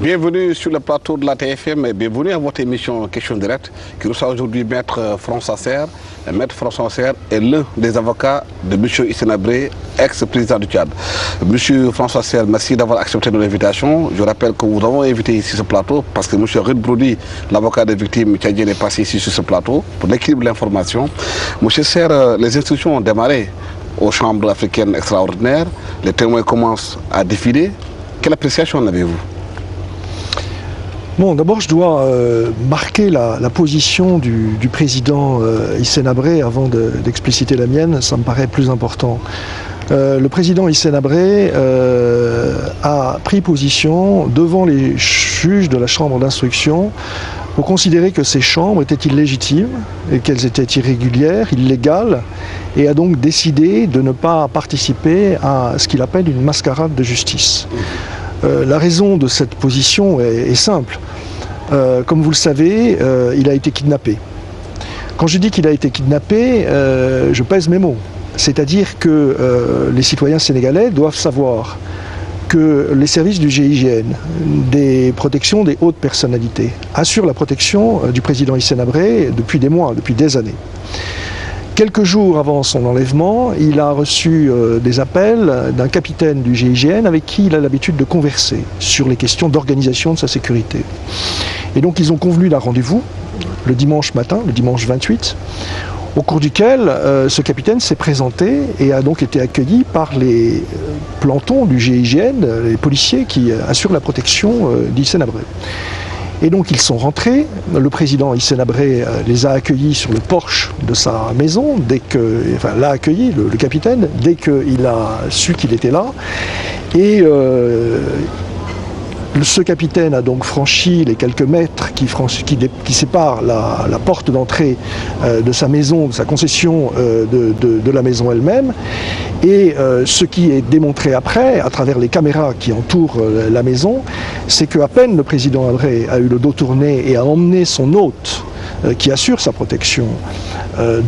Bienvenue sur le plateau de la TFM et bienvenue à votre émission Question Directe qui reçoit aujourd'hui Maître François Serre. Maître François Serre est l'un des avocats de M. Hissène Habré, ex-président du Tchad. Monsieur François Serre, merci d'avoir accepté notre invitation. Je rappelle que nous avons invité ici ce plateau parce que M. Ruud Brody, l'avocat des victimes tchadiennes, est passé ici sur ce plateau pour l'équilibre de l'information. M. Serre, les instructions ont démarré aux chambres africaines extraordinaires. Les témoins commencent à défiler. Quelle appréciation en avez-vous? Bon, d'abord, je dois marquer la position du président Hissène Habré avant d'expliciter la mienne. Ça me paraît plus important. Le président Hissène Habré a pris position devant les juges de la chambre d'instruction pour considérer que ces chambres étaient illégitimes et qu'elles étaient irrégulières, illégales, et a donc décidé de ne pas participer à ce qu'il appelle une mascarade de justice. La raison de cette position est simple. Comme vous le savez, il a été kidnappé. Quand je dis qu'il a été kidnappé, je pèse mes mots. C'est-à-dire que les citoyens sénégalais doivent savoir que les services du GIGN, des protections des hautes personnalités, assurent la protection du président Hissène Habré depuis des mois, depuis des années. Quelques jours avant son enlèvement, il a reçu des appels d'un capitaine du GIGN avec qui il a l'habitude de converser sur les questions d'organisation de sa sécurité. Et donc ils ont convenu d'un rendez-vous le dimanche matin, le dimanche 28, au cours duquel ce capitaine s'est présenté et a donc été accueilli par les plantons du GIGN, les policiers qui assurent la protection d'Hissène Habré. Et donc ils sont rentrés, le président Hissène Habré les a accueillis sur le porche de sa maison, l'a accueilli, le capitaine, dès qu'il a su qu'il était là. Et ce capitaine a donc franchi les quelques mètres qui séparent la porte d'entrée de sa maison, de sa concession de la maison elle-même. Et ce qui est démontré après, à travers les caméras qui entourent la maison, c'est qu'à peine le président Habré a eu le dos tourné et a emmené son hôte, qui assure sa protection,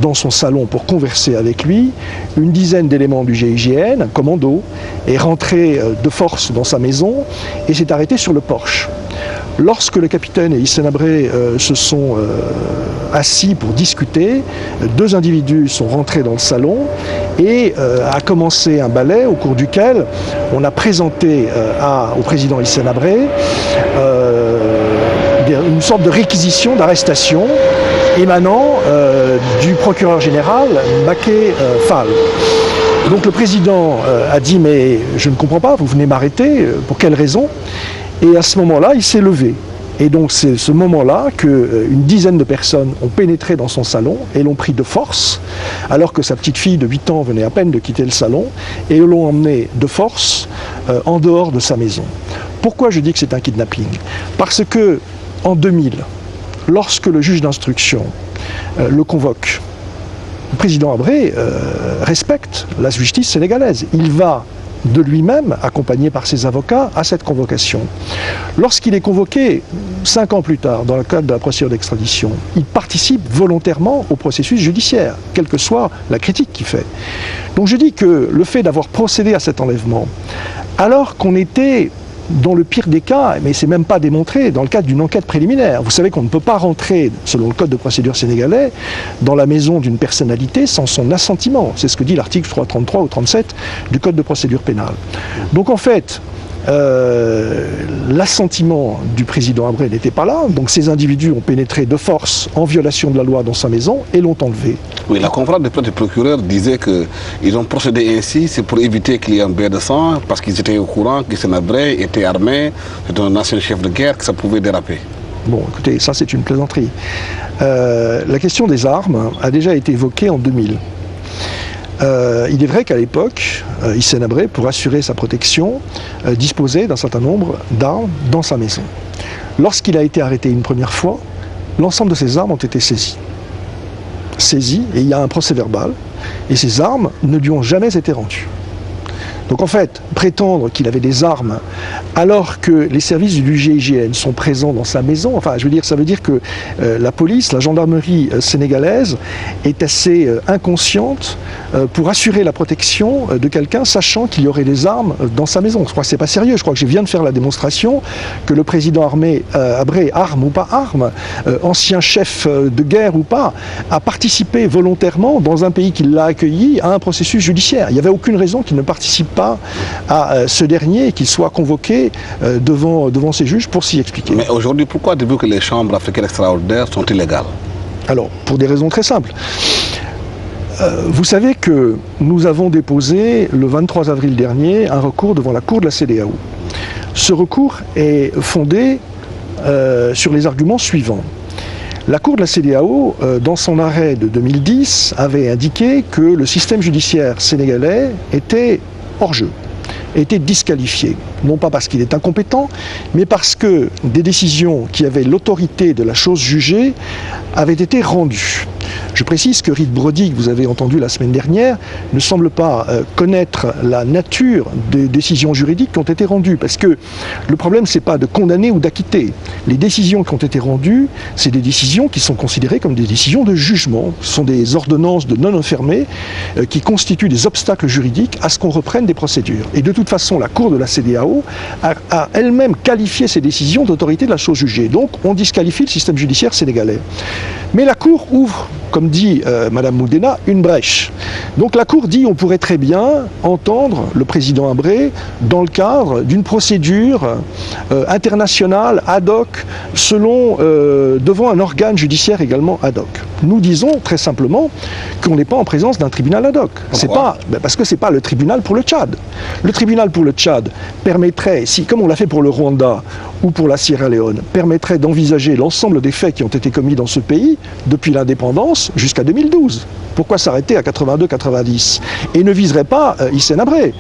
dans son salon pour converser avec lui, une dizaine d'éléments du GIGN, un commando, est rentré de force dans sa maison et s'est arrêté sur le porche. Lorsque le capitaine et Hissène Habré se sont assis pour discuter, deux individus sont rentrés dans le salon et a commencé un balai au cours duquel on a présenté au président Hissène Habré une sorte de réquisition, d'arrestation émanant du procureur général Maké Fall. Donc le président a dit « mais je ne comprends pas, vous venez m'arrêter, pour quelle raison ?» Et à ce moment-là, il s'est levé. Et donc c'est ce moment-là qu'une dizaine de personnes ont pénétré dans son salon et l'ont pris de force, alors que sa petite fille de 8 ans venait à peine de quitter le salon, et l'ont emmené de force en dehors de sa maison. Pourquoi je dis que c'est un kidnapping? Parce que en 2000, lorsque le juge d'instruction le convoque, le président Habré respecte la justice sénégalaise. Il va de lui-même, accompagné par ses avocats, à cette convocation. Lorsqu'il est convoqué, 5 ans plus tard, dans le cadre de la procédure d'extradition, il participe volontairement au processus judiciaire, quelle que soit la critique qu'il fait. Donc je dis que le fait d'avoir procédé à cet enlèvement, alors qu'on était dans le pire des cas, mais c'est même pas démontré, dans le cadre d'une enquête préliminaire. Vous savez qu'on ne peut pas rentrer, selon le code de procédure sénégalais, dans la maison d'une personnalité sans son assentiment. C'est ce que dit l'article 333 ou 37 du code de procédure pénale. Donc en fait, l'assentiment du président Habré n'était pas là, donc ces individus ont pénétré de force en violation de la loi dans sa maison et l'ont enlevé. Oui, la conférence de presse du procureur disait qu'ils ont procédé ainsi, c'est pour éviter qu'il y ait un bain de sang, parce qu'ils étaient au courant qu'Hissène Habré était armé, c'était un ancien chef de guerre, que ça pouvait déraper. Bon, écoutez, ça c'est une plaisanterie. La question des armes a déjà été évoquée en 2000. Il est vrai qu'à l'époque, Hissène Habré, pour assurer sa protection, disposait d'un certain nombre d'armes dans sa maison. Lorsqu'il a été arrêté une première fois, l'ensemble de ces armes ont été saisies. Et il y a un procès verbal, et ces armes ne lui ont jamais été rendues. Donc en fait, prétendre qu'il avait des armes alors que les services du GIGN sont présents dans sa maison, enfin je veux dire, ça veut dire que la police, la gendarmerie sénégalaise est assez inconsciente pour assurer la protection de quelqu'un sachant qu'il y aurait des armes dans sa maison. Je crois que c'est pas sérieux, je crois que je viens de faire la démonstration que le président Habré, arme ou pas arme, ancien chef de guerre ou pas, a participé volontairement dans un pays qui l'a accueilli à un processus judiciaire. Il n'y avait aucune raison qu'il ne participe pas à ce dernier et qu'il soit convoqué devant ces juges pour s'y expliquer. Mais aujourd'hui, pourquoi dites-vous que les chambres africaines extraordinaires sont illégales? Alors, pour des raisons très simples. Vous savez que nous avons déposé le 23 avril dernier un recours devant la Cour de la CEDEAO. Ce recours est fondé sur les arguments suivants. La Cour de la CEDEAO, dans son arrêt de 2010, avait indiqué que le système judiciaire sénégalais était hors jeu, était disqualifié. Non pas parce qu'il est incompétent, mais parce que des décisions qui avaient l'autorité de la chose jugée avaient été rendues. Je précise que Reed Brody, que vous avez entendu la semaine dernière, ne semble pas connaître la nature des décisions juridiques qui ont été rendues. Parce que le problème, ce n'est pas de condamner ou d'acquitter. Les décisions qui ont été rendues, c'est des décisions qui sont considérées comme des décisions de jugement. Ce sont des ordonnances de non-enfermés qui constituent des obstacles juridiques à ce qu'on reprenne des procédures. Et de toute façon, la Cour de la CEDEAO a elle-même qualifié ces décisions d'autorité de la chose jugée. Donc, on disqualifie le système judiciaire sénégalais. Mais la Cour ouvre, comme dit Madame Moudena, une brèche. Donc la Cour dit on pourrait très bien entendre le président Habré dans le cadre d'une procédure internationale ad hoc devant un organe judiciaire également ad hoc. Nous disons très simplement qu'on n'est pas en présence d'un tribunal ad hoc. Parce que ce n'est pas le tribunal pour le Tchad. Le tribunal pour le Tchad permettrait, comme on l'a fait pour le Rwanda ou pour la Sierra Leone, permettrait d'envisager l'ensemble des faits qui ont été commis dans ce pays depuis l'indépendance jusqu'à 2012. Pourquoi s'arrêter à 82-90 ? Et ne viserait pas Hissène Habré.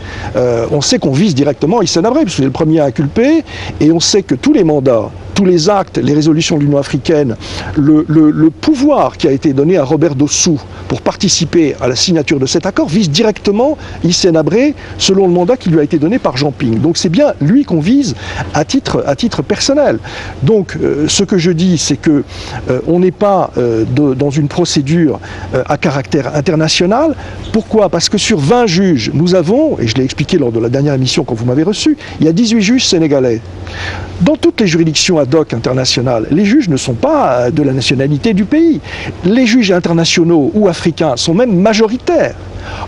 On sait qu'on vise directement Hissène Habré, puisqu'il est le premier à inculper, et on sait que tous les mandats, tous les actes, les résolutions de l'Union africaine, le pouvoir qui a été donné à Robert Dossou pour participer à la signature de cet accord vise directement Hissène Habré selon le mandat qui lui a été donné par Jean Ping. Donc c'est bien lui qu'on vise à titre personnel. Donc ce que je dis, c'est que on n'est pas dans une procédure à caractère international. Pourquoi ? Parce que sur 20 juges, nous avons, et je l'ai expliqué lors de la dernière émission quand vous m'avez reçu, il y a 18 juges sénégalais. Dans toutes les juridictions ad hoc internationales, les juges ne sont pas de la nationalité du pays. Les juges internationaux ou africains sont même majoritaires.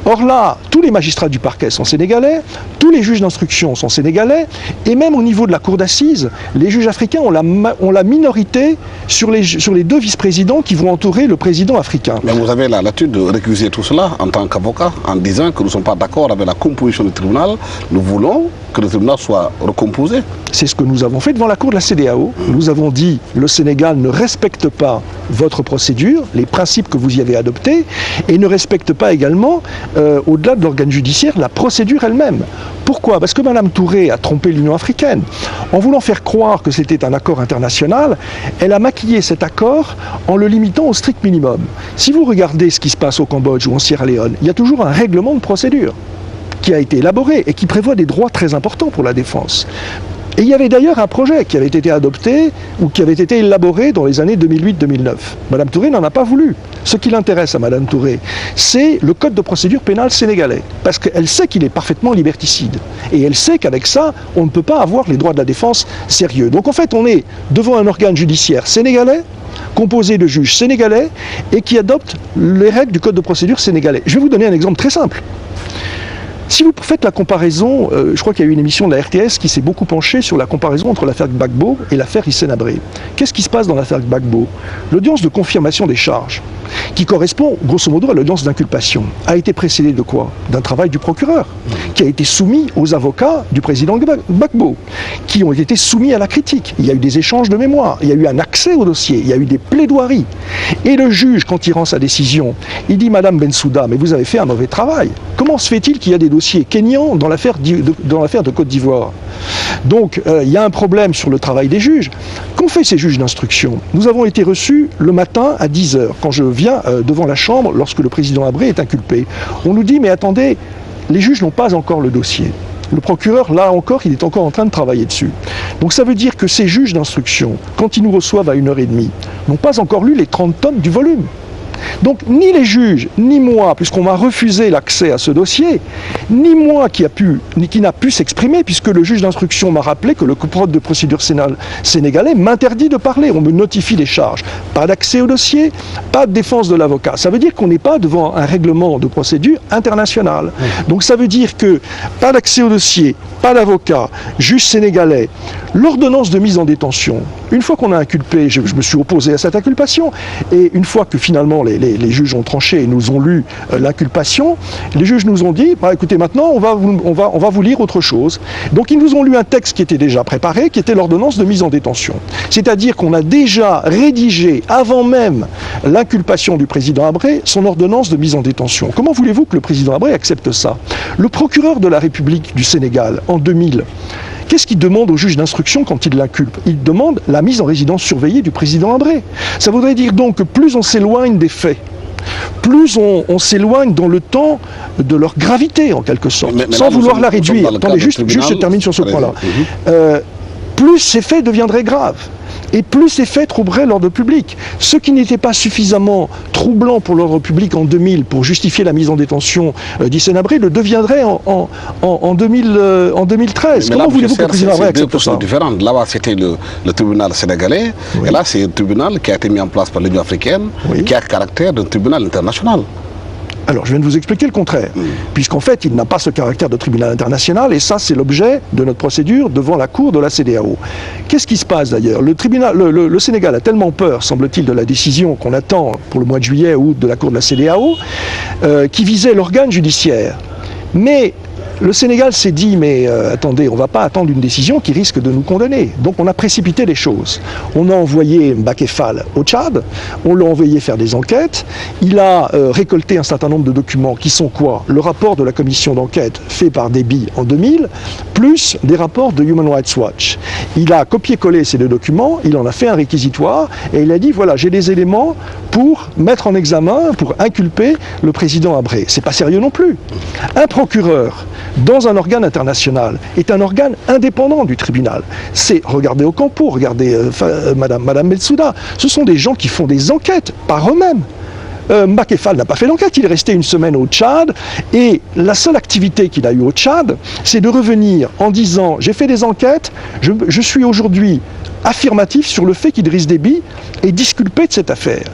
Or là, tous les magistrats du parquet sont sénégalais, tous les juges d'instruction sont sénégalais, et même au niveau de la cour d'assises, les juges africains ont la minorité sur les deux vice-présidents qui vont entourer le président africain. Mais vous avez l'habitude de récuser tout cela en tant qu'avocat, en disant que nous ne sommes pas d'accord avec la composition du tribunal, nous voulons que le tribunal soit recomposé. C'est ce que nous avons fait devant la Cour de la CEDEAO. Nous avons dit le Sénégal ne respecte pas votre procédure, les principes que vous y avez adoptés, et ne respecte pas également, au-delà de l'organe judiciaire, la procédure elle-même. Pourquoi ? Parce que Mme Touré a trompé l'Union africaine. En voulant faire croire que c'était un accord international, elle a maquillé cet accord en le limitant au strict minimum. Si vous regardez ce qui se passe au Cambodge ou en Sierra Leone, il y a toujours un règlement de procédure qui a été élaboré et qui prévoit des droits très importants pour la défense. Et il y avait d'ailleurs un projet qui avait été adopté ou qui avait été élaboré dans les années 2008-2009. Madame Touré n'en a pas voulu. Ce qui l'intéresse à Madame Touré, c'est le code de procédure pénale sénégalais. Parce qu'elle sait qu'il est parfaitement liberticide. Et elle sait qu'avec ça, on ne peut pas avoir les droits de la défense sérieux. Donc en fait, on est devant un organe judiciaire sénégalais, composé de juges sénégalais, et qui adopte les règles du code de procédure sénégalais. Je vais vous donner un exemple très simple. Si vous faites la comparaison, je crois qu'il y a eu une émission de la RTS qui s'est beaucoup penchée sur la comparaison entre l'affaire Gbagbo et l'affaire Hissène Habré. Qu'est-ce qui se passe dans l'affaire Gbagbo ? L'audience de confirmation des charges, qui correspond grosso modo à l'audience d'inculpation, a été précédée de quoi ? D'un travail du procureur, qui a été soumis aux avocats du président Gbagbo, qui ont été soumis à la critique. Il y a eu des échanges de mémoire, il y a eu un accès au dossier, il y a eu des plaidoiries. Et le juge, quand il rend sa décision, il dit « Madame Bensouda, mais vous avez fait un mauvais travail. Comment se fait-il qu'il y a des dossiers kényans dans l'affaire de Côte d'Ivoire ?» Donc, il y a un problème sur le travail des juges. Qu'ont fait ces juges d'instruction ? Nous avons été reçus le matin à 10h, quand je viens devant la Chambre, lorsque le président Habré est inculpé. On nous dit « Mais attendez, les juges n'ont pas encore le dossier. Le procureur, là encore, il est encore en train de travailler dessus. Donc ça veut dire que ces juges d'instruction, quand ils nous reçoivent à 1h30, n'ont pas encore lu les 30 tomes du volume. Donc ni les juges, ni moi, puisqu'on m'a refusé l'accès à ce dossier, ni moi qui n'a pu s'exprimer, puisque le juge d'instruction m'a rappelé que le code de procédure sénégalais m'interdit de parler, on me notifie les charges. Pas d'accès au dossier, pas de défense de l'avocat. Ça veut dire qu'on n'est pas devant un règlement de procédure international. Donc ça veut dire que pas d'accès au dossier, pas d'avocat, juge sénégalais, l'ordonnance de mise en détention. Une fois qu'on a inculpé, je me suis opposé à cette inculpation, et une fois que finalement les juges ont tranché et nous ont lu l'inculpation, les juges nous ont dit, bah, écoutez, maintenant on va vous lire autre chose. Donc ils nous ont lu un texte qui était déjà préparé, qui était l'ordonnance de mise en détention. C'est-à-dire qu'on a déjà rédigé, avant même l'inculpation du président Habré, son ordonnance de mise en détention. Comment voulez-vous que le président Habré accepte ça? Le procureur de la République du Sénégal, en 2000, qu'est-ce qu'il demande au juge d'instruction quand il l'inculpe? Il demande la mise en résidence surveillée du président Habré. Ça voudrait dire donc que plus on s'éloigne des faits, plus on s'éloigne dans le temps de leur gravité, en quelque sorte, sans vouloir la réduire. Attendez, juste je termine sur ce point-là. Plus ces faits deviendraient graves. Et plus ces faits trouberaient l'ordre public. Ce qui n'était pas suffisamment troublant pour l'ordre public en 2000 pour justifier la mise en détention d'Hissène Habré le deviendrait en 2013. Mais comment voulez-vous que le président Habré accepte ça? Différentes. Là-bas, c'était le tribunal sénégalais. Oui. Et là, c'est un tribunal qui a été mis en place par l'Union africaine, oui, qui a le caractère d'un tribunal international. Alors, je viens de vous expliquer le contraire, puisqu'en fait, il n'a pas ce caractère de tribunal international, et ça, c'est l'objet de notre procédure devant la Cour de la CEDEAO. Qu'est-ce qui se passe d'ailleurs? Le Sénégal a tellement peur, semble-t-il, de la décision qu'on attend pour le mois de juillet ou août de la Cour de la CEDEAO, qui visait l'organe judiciaire. Mais le Sénégal s'est dit, mais attendez, on ne va pas attendre une décision qui risque de nous condamner. Donc on a précipité les choses. On a envoyé Mbacké Fall au Tchad, on l'a envoyé faire des enquêtes, il a récolté un certain nombre de documents qui sont quoi? Le rapport de la commission d'enquête fait par Déby en 2000, plus des rapports de Human Rights Watch. Il a copié-collé ces deux documents, il en a fait un réquisitoire, et il a dit, voilà, j'ai des éléments pour mettre en examen, pour inculper le président Habré. C'est pas sérieux non plus. Un procureur dans un organe international est un organe indépendant du tribunal. C'est, regardez Ocampo, regardez Madame Bensouda, ce sont des gens qui font des enquêtes par eux-mêmes. Mbacké Fall n'a pas fait l'enquête, il est resté une semaine au Tchad, et la seule activité qu'il a eue au Tchad, c'est de revenir en disant, j'ai fait des enquêtes, je suis aujourd'hui affirmatif sur le fait qu'Idriss Déby est disculpé de cette affaire.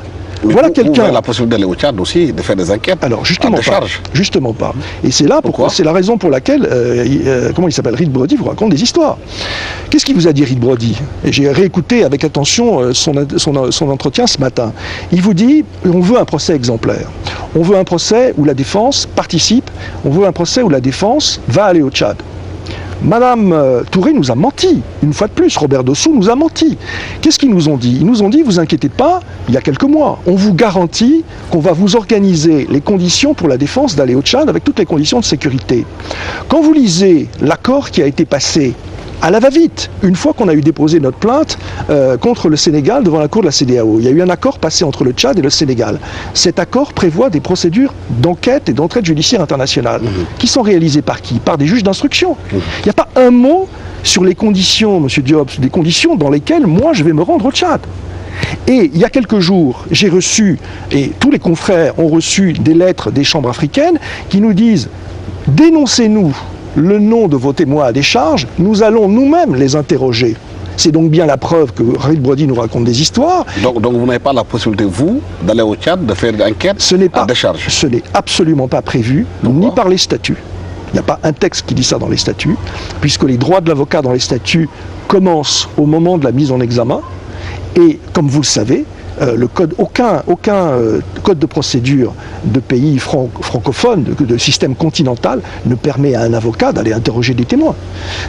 Mais voilà quelqu'un. Vous avez la possibilité d'aller au Tchad aussi, de faire des enquêtes. Alors justement pas. Et c'est là pourquoi c'est la raison pour laquelle, comment il s'appelle, Reed Brody vous raconte des histoires. Qu'est-ce qu'il vous a dit, Reed Brody? Et j'ai réécouté avec attention son entretien ce matin. Il vous dit, on veut un procès exemplaire. On veut un procès où la défense participe. On veut un procès où la défense va aller au Tchad. Madame Touré nous a menti, une fois de plus, Robert Dossou nous a menti. Qu'est-ce qu'ils nous ont dit? Ils nous ont dit, vous inquiétez pas, il y a quelques mois, on vous garantit qu'on va vous organiser les conditions pour la défense d'aller au Tchad avec toutes les conditions de sécurité. Quand vous lisez l'accord qui a été passé à la va-vite, une fois qu'on a eu déposé notre plainte contre le Sénégal devant la Cour de la CEDEAO. Il y a eu un accord passé entre le Tchad et le Sénégal. Cet accord prévoit des procédures d'enquête et d'entraide judiciaire internationale qui sont réalisées par qui? Par des juges d'instruction. Il n'y a pas un mot sur les conditions, Monsieur Diop, des conditions dans lesquelles moi je vais me rendre au Tchad. Et il y a quelques jours, j'ai reçu, et tous les confrères ont reçu des lettres des chambres africaines qui nous disent « Dénoncez-nous le nom de vos témoins à décharge, nous allons nous-mêmes les interroger. » C'est donc bien la preuve que Reed Brody nous raconte des histoires. Donc vous n'avez pas la possibilité, vous, d'aller au Tchad, de faire une enquête à décharge? Ce n'est absolument pas prévu, ni par les statuts. Il n'y a pas un texte qui dit ça dans les statuts, puisque les droits de l'avocat dans les statuts commencent au moment de la mise en examen. Et comme vous le savez, aucun code de procédure de pays francophone, de système continental, ne permet à un avocat d'aller interroger des témoins.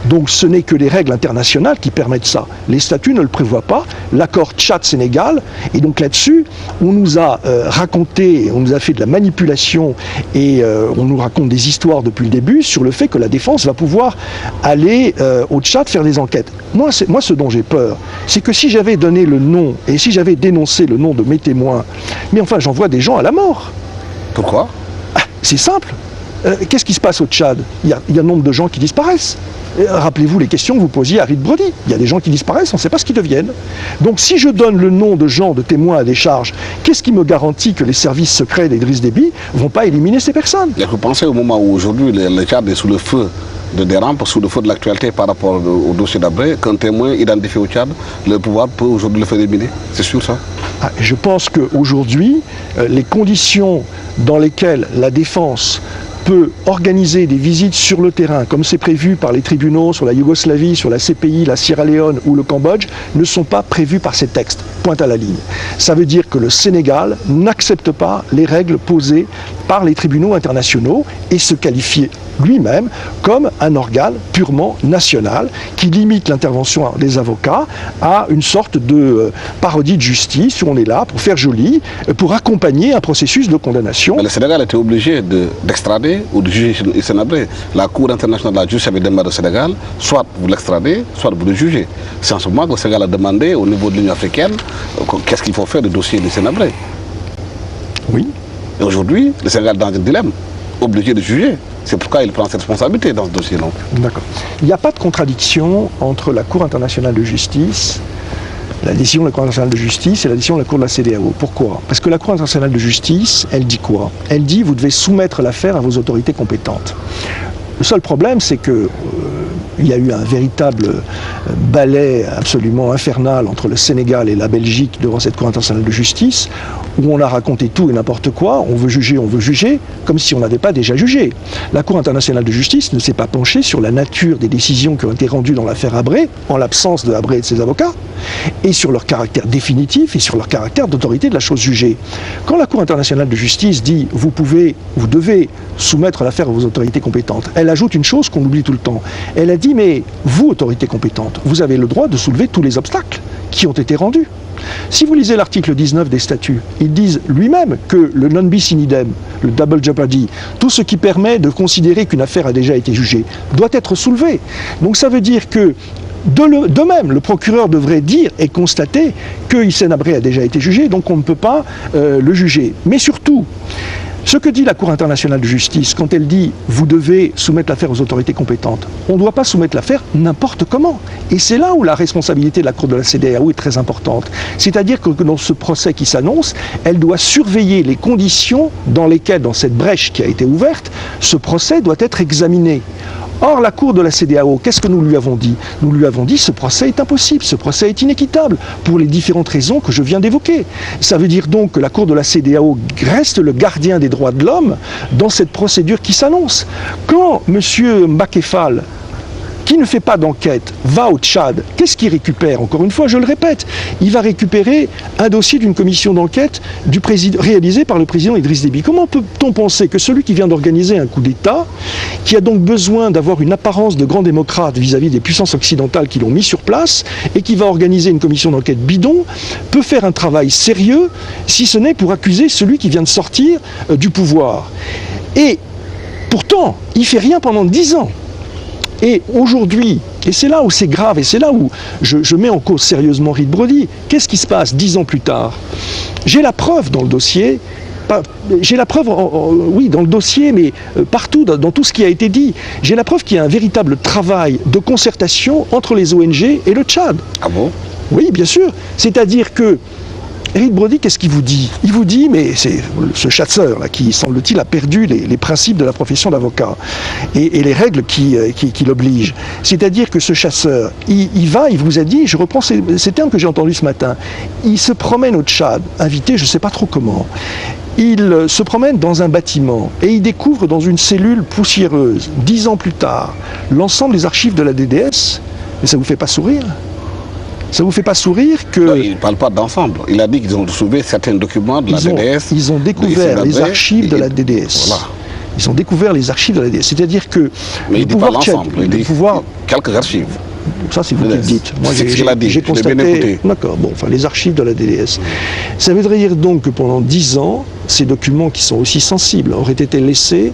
Donc ce n'est que les règles internationales qui permettent ça. Les statuts ne le prévoient pas. L'accord Tchad-Sénégal, et donc là-dessus, on nous a raconté, on nous a fait de la manipulation, et on nous raconte des histoires depuis le début sur le fait que la défense va pouvoir aller au Tchad faire des enquêtes. Moi, ce dont j'ai peur, c'est que si j'avais donné le nom, et si j'avais dénoncé le nom de mes témoins, mais enfin j'envoie des gens à la mort. Pourquoi? C'est simple. Qu'est-ce qui se passe au Tchad? Il y a un nombre de gens qui disparaissent. Rappelez-vous les questions que vous posiez à Reed Brody. Il y a des gens qui disparaissent, on ne sait pas ce qu'ils deviennent. Donc si je donne le nom de gens, de témoins à des charges, qu'est-ce qui me garantit que les services secrets d'Idriss Déby ne vont pas éliminer ces personnes? Et vous pensez au moment où aujourd'hui le Tchad est sous le feu de dérape, sous le feu de l'actualité par rapport au dossier d'Habré, qu'un témoin identifié au Tchad, le pouvoir peut aujourd'hui le faire éliminer? C'est sûr ça? Je pense qu'aujourd'hui, les conditions dans lesquelles la défense peut organiser des visites sur le terrain, comme c'est prévu par les tribunaux sur la Yougoslavie, sur la CPI, la Sierra Leone ou le Cambodge, ne sont pas prévues par ces textes. Pointe à la ligne. Ça veut dire que le Sénégal n'accepte pas les règles posées par les tribunaux internationaux et se qualifie lui-même comme un organe purement national qui limite l'intervention des avocats à une sorte de parodie de justice où on est là pour faire joli, pour accompagner un processus de condamnation. Mais le Sénégal était obligé d'extrader ou de juger Hissène Habré. La Cour internationale de la justice avait demandé au Sénégal, soit vous l'extradez, soit vous le jugez. C'est en ce moment que le Sénégal a demandé au niveau de l'Union africaine qu'est-ce qu'il faut faire du dossier d'Hissène Habré. Oui. Et aujourd'hui, le Sénégal est dans un dilemme, obligé de juger. C'est pourquoi il prend cette responsabilité dans ce dossier. D'accord. Il n'y a pas de contradiction entre la Cour internationale de justice, la décision de la Cour internationale de justice et la décision de la Cour de la CEDEAO. Pourquoi? Parce que la Cour internationale de justice, elle dit quoi? Elle dit vous devez soumettre l'affaire à vos autorités compétentes. Le seul problème, c'est que il y a eu un véritable balai absolument infernal entre le Sénégal et la Belgique devant cette Cour internationale de justice, où on a raconté tout et n'importe quoi, on veut juger, comme si on n'avait pas déjà jugé. La Cour internationale de justice ne s'est pas penchée sur la nature des décisions qui ont été rendues dans l'affaire Habré, en l'absence de Habré et de ses avocats, et sur leur caractère définitif et sur leur caractère d'autorité de la chose jugée. Quand la Cour internationale de justice dit « vous devez soumettre l'affaire à vos autorités compétentes », elle ajoute une chose qu'on oublie tout le temps. Elle a dit « mais vous, autorité compétente, vous avez le droit de soulever tous les obstacles qui ont été rendus ». Si vous lisez l'article 19 des statuts, ils disent lui-même que le non bis in idem, le double jeopardy, tout ce qui permet de considérer qu'une affaire a déjà été jugée, doit être soulevé. Donc ça veut dire que de même, le procureur devrait dire et constater que Hissène Habré a déjà été jugé, donc on ne peut pas le juger. Mais surtout, ce que dit la Cour internationale de justice, quand elle dit « vous devez soumettre l'affaire aux autorités compétentes », on ne doit pas soumettre l'affaire n'importe comment. Et c'est là où la responsabilité de la Cour de la CEDEAO est très importante. C'est-à-dire que dans ce procès qui s'annonce, elle doit surveiller les conditions dans lesquelles, dans cette brèche qui a été ouverte, ce procès doit être examiné. Or, la Cour de la CEDEAO, qu'est-ce que nous lui avons dit? Nous lui avons dit ce procès est impossible, ce procès est inéquitable, pour les différentes raisons que je viens d'évoquer. Ça veut dire donc que la Cour de la CEDEAO reste le gardien des droits de l'homme dans cette procédure qui s'annonce. Quand M. Mbakefal, qui ne fait pas d'enquête, va au Tchad, qu'est-ce qu'il récupère? Encore une fois, je le répète, il va récupérer un dossier d'une commission d'enquête réalisée par le président Idriss Déby. Comment peut-on penser que celui qui vient d'organiser un coup d'État, qui a donc besoin d'avoir une apparence de grand démocrate vis-à-vis des puissances occidentales qui l'ont mis sur place, et qui va organiser une commission d'enquête bidon, peut faire un travail sérieux, si ce n'est pour accuser celui qui vient de sortir du pouvoir? Et pourtant, il ne fait rien pendant 10 ans. Et aujourd'hui, et c'est là où c'est grave, et c'est là où je mets en cause sérieusement Reed Brody, qu'est-ce qui se passe 10 ans plus tard? J'ai la preuve dans le dossier, j'ai la preuve, oui, dans le dossier, mais partout, dans tout ce qui a été dit. J'ai la preuve qu'il y a un véritable travail de concertation entre les ONG et le Tchad. Ah bon? Oui, bien sûr. C'est-à-dire que Reed Brody, qu'est-ce qu'il vous dit? Il vous dit, mais c'est ce chasseur là qui, semble-t-il, a perdu les principes de la profession d'avocat et les règles qui l'obligent. C'est-à-dire que ce chasseur, il vous a dit, je reprends ces termes que j'ai entendus ce matin, il se promène au Tchad, invité, je ne sais pas trop comment. Il se promène dans un bâtiment et il découvre dans une cellule poussiéreuse, 10 ans plus tard, l'ensemble des archives de la DDS. Mais ça ne vous fait pas sourire? Ça ne vous fait pas sourire que... Non, il ne parle pas d'ensemble. Il a dit qu'ils ont trouvé certains documents de la DDS. Ils ont découvert les archives de la DDS. Voilà. Ils ont découvert les archives de la DDS. C'est-à-dire que... Mais il ne dit pas l'ensemble, il dit quelques archives. Ça, c'est vous qui le dites. Moi, j'ai constaté... D'accord, bon, enfin, les archives de la DDS. Ça voudrait dire donc que pendant 10 ans, ces documents qui sont aussi sensibles auraient été laissés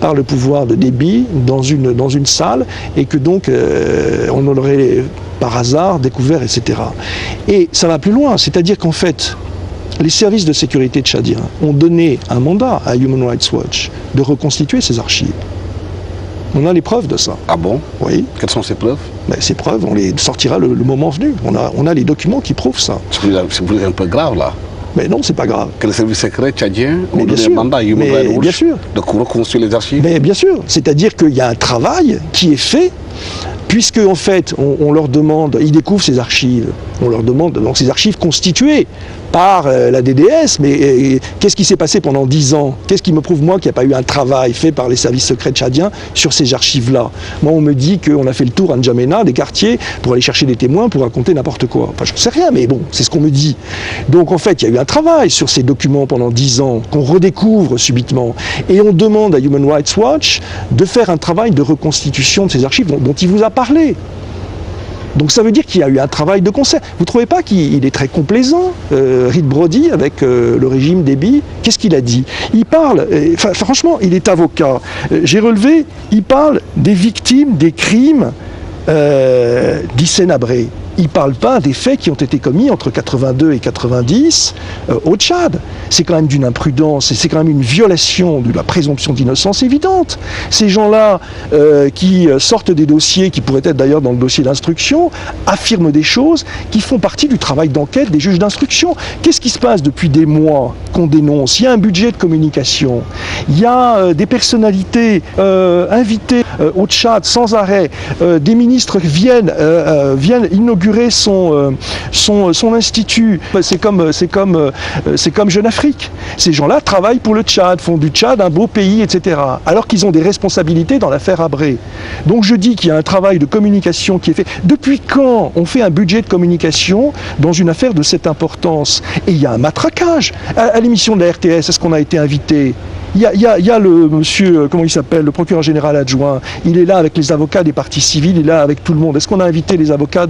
par le pouvoir de Déby dans une salle et que donc on aurait par hasard découvert, etc. Et ça va plus loin, c'est-à-dire qu'en fait, les services de sécurité tchadiens ont donné un mandat à Human Rights Watch de reconstituer ces archives. On a les preuves de ça. Ah bon? Oui. Quelles sont ces preuves? Ces preuves, on les sortira le moment venu. On a les documents qui prouvent ça. C'est un peu grave là. Mais non, c'est pas grave. Que les services secrets tchadiens ont donné sûr, un mandat à Human Rights Watch bien sûr. de reconstruire les archives? Mais bien sûr, c'est-à-dire qu'il y a un travail qui est fait, puisque en fait, on leur demande, ils découvrent ces archives, on leur demande donc ces archives constituées par la DDS, mais qu'est-ce qui s'est passé pendant 10 ans? Qu'est-ce qui me prouve, moi, qu'il n'y a pas eu un travail fait par les services secrets tchadiens sur ces archives-là? Moi, on me dit qu'on a fait le tour à N'Djamena, des quartiers, pour aller chercher des témoins, pour raconter n'importe quoi. Enfin, je ne sais rien, mais bon, c'est ce qu'on me dit. Donc, en fait, il y a eu un travail sur ces documents pendant 10 ans, qu'on redécouvre subitement. Et on demande à Human Rights Watch de faire un travail de reconstitution de ces archives dont il vous a parlé. Donc ça veut dire qu'il y a eu un travail de concert. Vous ne trouvez pas qu'il est très complaisant, Reed Brody, avec le régime Déby? Qu'est-ce qu'il a dit? Il parle, franchement, il est avocat. J'ai relevé, il parle des victimes des crimes d'Hissène Habré. Il ne parle pas des faits qui ont été commis entre 82 et 90 au Tchad. C'est quand même d'une imprudence et c'est quand même une violation de la présomption d'innocence évidente. Ces gens-là qui sortent des dossiers, qui pourraient être d'ailleurs dans le dossier d'instruction, affirment des choses qui font partie du travail d'enquête des juges d'instruction. Qu'est-ce qui se passe depuis des mois qu'on dénonce? Il y a un budget de communication, il y a des personnalités invitées au Tchad sans arrêt, des ministres viennent inaugurer son institut. C'est comme Jeune Afrique. Ces gens-là travaillent pour le Tchad, font du Tchad un beau pays, etc. Alors qu'ils ont des responsabilités dans l'affaire Habré. Donc je dis qu'il y a un travail de communication qui est fait. Depuis quand on fait un budget de communication dans une affaire de cette importance? Et il y a un matraquage. À l'émission de la RTS, est-ce qu'on a été invité? Il y a le monsieur, comment il s'appelle, le procureur général adjoint, il est là avec les avocats des parties civiles, il est là avec tout le monde. Est-ce qu'on a invité les avocats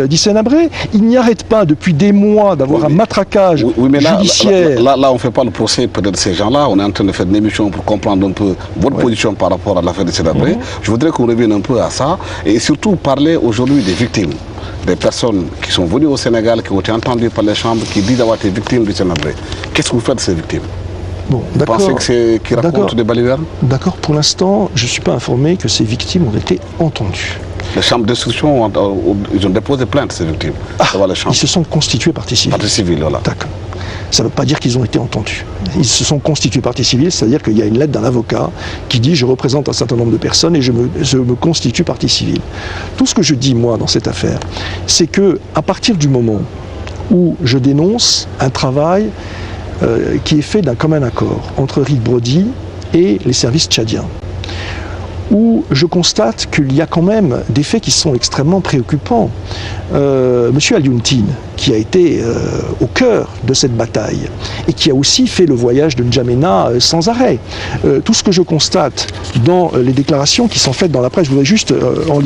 d'Hissène Habré? Il n'y arrête pas depuis des mois d'avoir un matraquage judiciaire. Là, on ne fait pas le procès peut-être de ces gens-là, on est en train de faire une émission pour comprendre un peu votre position par rapport à l'affaire d'Hissène Habré. Je voudrais qu'on revienne un peu à ça et surtout parler aujourd'hui des victimes. Des personnes qui sont venues au Sénégal, qui ont été entendues par les chambres, qui disent avoir été victimes d'Hissène Habré. Qu'est-ce que vous faites de ces victimes? Bon, vous pensez que c'est qui racontent des balivernes? D'accord, pour l'instant, je ne suis pas informé que ces victimes ont été entendues. Les chambres d'instruction, ils ont déposé plainte, ces victimes. Ils se sont constitués partie civile. Partie civile, voilà. D'accord. Ça ne veut pas dire qu'ils ont été entendus. Ils se sont constitués partie civile, c'est-à-dire qu'il y a une lettre d'un avocat qui dit « je représente un certain nombre de personnes et je me constitue partie civile ». Tout ce que je dis, moi, dans cette affaire, c'est qu'à partir du moment où je dénonce un travail qui est fait d'un commun accord entre Reed Brody et les services tchadiens, où je constate qu'il y a quand même des faits qui sont extrêmement préoccupants. Monsieur Alioune Tine, qui a été au cœur de cette bataille et qui a aussi fait le voyage de N'Djamena sans arrêt. Tout ce que je constate dans les déclarations qui sont faites dans la presse, je voudrais juste en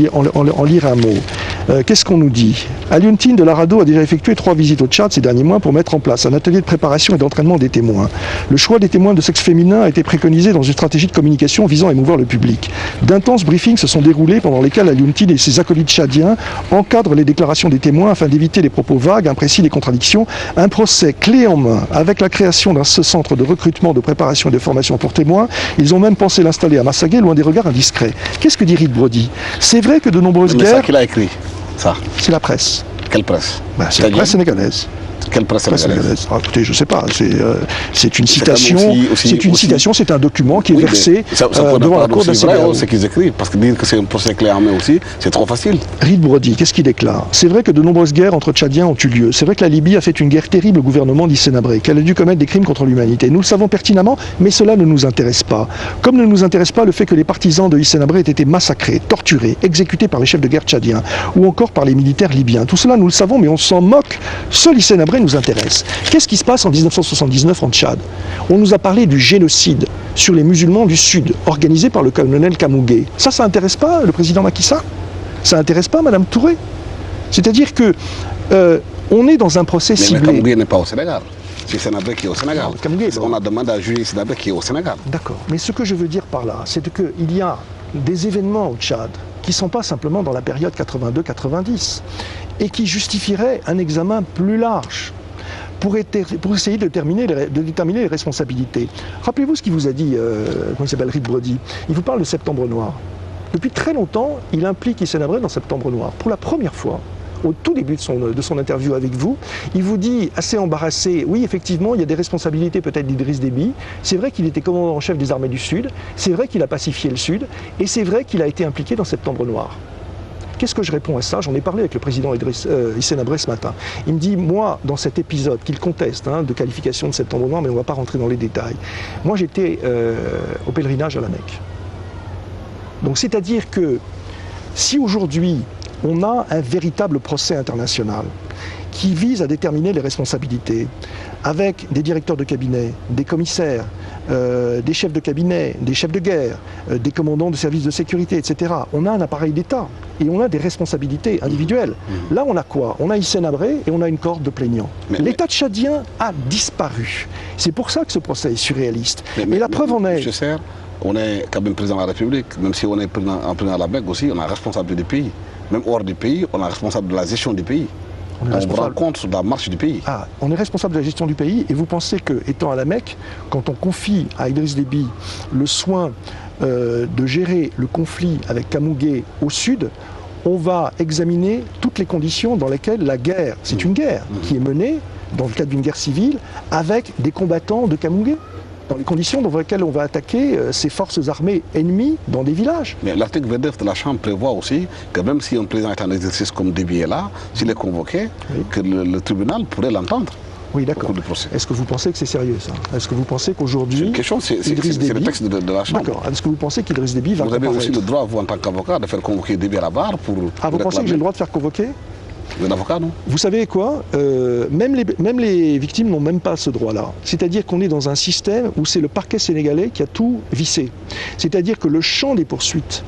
lire un mot. Qu'est-ce qu'on nous dit? Alioune Tine de la RADDHO a déjà effectué 3 visites au Tchad ces derniers mois pour mettre en place un atelier de préparation et d'entraînement des témoins. Le choix des témoins de sexe féminin a été préconisé dans une stratégie de communication visant à émouvoir le public. D'intenses briefings se sont déroulés pendant lesquels Alioune Tine et ses acolytes tchadiens encadrent les déclarations des témoins afin d'éviter les propos vagues, imprécis, les contradictions. Un procès clé en main avec la création d'un centre de recrutement, de préparation et de formation pour témoins. Ils ont même pensé l'installer à Massaguet, loin des regards indiscrets. Qu'est-ce que dit Reed Brody? C'est vrai que de nombreuses guerres... C'est ça qu'il a écrit, ça. C'est la presse. Quelle presse? C'est la presse sénégalaise. Quelle presse sénégalaise? Écoutez, je ne sais pas. C'est une citation. C'est une citation. C'est un document qui est versé devant la cour de Sénégal. C'est qu'ils écrivent, parce que dire que c'est un procès clé en main aussi, c'est trop facile. Reed Brody, qu'est-ce qu'il déclare? C'est vrai que de nombreuses guerres entre Tchadiens ont eu lieu. C'est vrai que la Libye a fait une guerre terrible au gouvernement d'Hissène Habré, qu'elle a dû commettre des crimes contre l'humanité. Nous le savons pertinemment, mais cela ne nous intéresse pas. Comme ne nous intéresse pas le fait que les partisans de Hissène Habré aient été massacrés, torturés, exécutés par les chefs de guerre tchadiens, ou encore par les militaires libyens. Tout cela, nous le savons, mais on s'en moque. Seul Hissène Habré nous intéresse. Qu'est-ce qui se passe en 1979 en Tchad? On nous a parlé du génocide sur les musulmans du Sud, organisé par le colonel Kamougué. Ça n'intéresse pas le président Macky Sall? Ça n'intéresse pas Madame Touré? C'est-à-dire que on est dans un procès ciblé. Mais Kamougué n'est pas au Sénégal. C'est Hissène Habré qui est au Sénégal. On a demandé à juger Hissène Habré qui est au Sénégal. D'accord. Mais ce que je veux dire par là, c'est qu'il y a des événements au Tchad qui ne sont pas simplement dans la période 82-90 et qui justifieraient un examen plus large. pour essayer de déterminer les responsabilités. Rappelez-vous ce qu'il vous a dit, comment il s'appelle, Rick Brody. Il vous parle de Septembre Noir. Depuis très longtemps, il implique Hissène Habré dans Septembre Noir. Pour la première fois, au tout début de son interview avec vous, il vous dit, assez embarrassé, oui, effectivement, il y a des responsabilités peut-être d'Idriss Déby. C'est vrai qu'il était commandant en chef des armées du Sud, c'est vrai qu'il a pacifié le Sud, et c'est vrai qu'il a été impliqué dans Septembre Noir. Qu'est-ce que je réponds à ça? J'en ai parlé avec le président Hissène Habré ce matin. Il me dit, moi, dans cet épisode qu'il conteste, de qualification de Septembre Noir, mais on ne va pas rentrer dans les détails, moi j'étais au pèlerinage à la Mecque. Donc c'est-à-dire que si aujourd'hui on a un véritable procès international qui vise à déterminer les responsabilités, avec des directeurs de cabinet, des commissaires, des chefs de cabinet, des chefs de guerre, des commandants de services de sécurité, etc. On a un appareil d'État et on a des responsabilités individuelles. Là, on a quoi? On a Hissène Habré et on a une cohorte de plaignants. L'État tchadien a disparu. C'est pour ça que ce procès est surréaliste. Et la preuve en est... On est quand même président de la République, même si on est président à la Mecque aussi, on est responsable du pays. Même hors du pays, on est responsable de la gestion du pays. On rend compte de la marche du pays. Ah, on est responsable de la gestion du pays et vous pensez que, étant à la Mecque, quand on confie à Idriss Déby le soin de gérer le conflit avec Kamougué au sud, on va examiner toutes les conditions dans lesquelles la guerre, c'est une guerre qui est menée dans le cadre d'une guerre civile avec des combattants de Kamougué, dans les conditions dans lesquelles on va attaquer ces forces armées ennemies dans des villages. Mais l'article 29 de la Chambre prévoit aussi que même si un président est en exercice comme Déby est là, s'il est convoqué, que le tribunal pourrait l'entendre. Oui, d'accord. Est-ce que vous pensez que c'est sérieux, ça? Est-ce que vous pensez qu'aujourd'hui... C'est le texte de la Chambre. D'accord. Est-ce que vous pensez qu'Idriss Déby va... Vous avez aussi le droit, vous, en tant qu'avocat, de faire convoquer Déby à la barre pour... Ah, vous pensez que j'ai le droit de faire convoquer? Un avocat, non? Vous savez quoi? Même les victimes n'ont même pas ce droit-là. C'est-à-dire qu'on est dans un système où c'est le parquet sénégalais qui a tout vissé. C'est-à-dire que le champ des poursuites